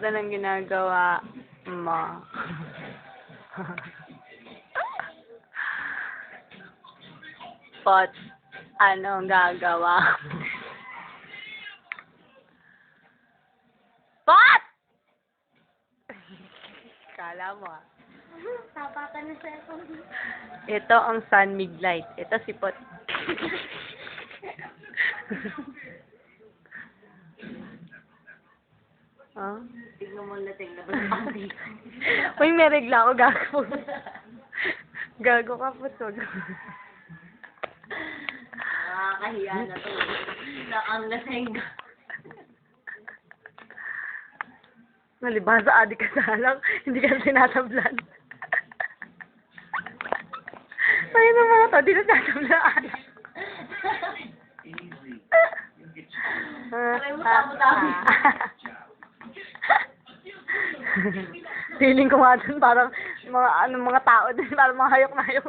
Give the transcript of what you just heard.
Ano ang ginagawa mo? Pot, anong gagawa mo? Pot! Kala mo ah. Tapatan na cellphone. Ito ang sun mig light. Ito si Pot. Ah? Tignan mo na tingnan mo na pati. Uy, may regla ako, gago. Gago ka po, tol. Nakakahiya na to. Nakang laseng. Nalibasa adik ka sa halang, hindi ka sinatablan. Ayun ang mga to, di na sinatablaan. Aray mo, tamo-tamo. Feeling ko nga dun, parang mga tao din, parang mga hayok na hayok.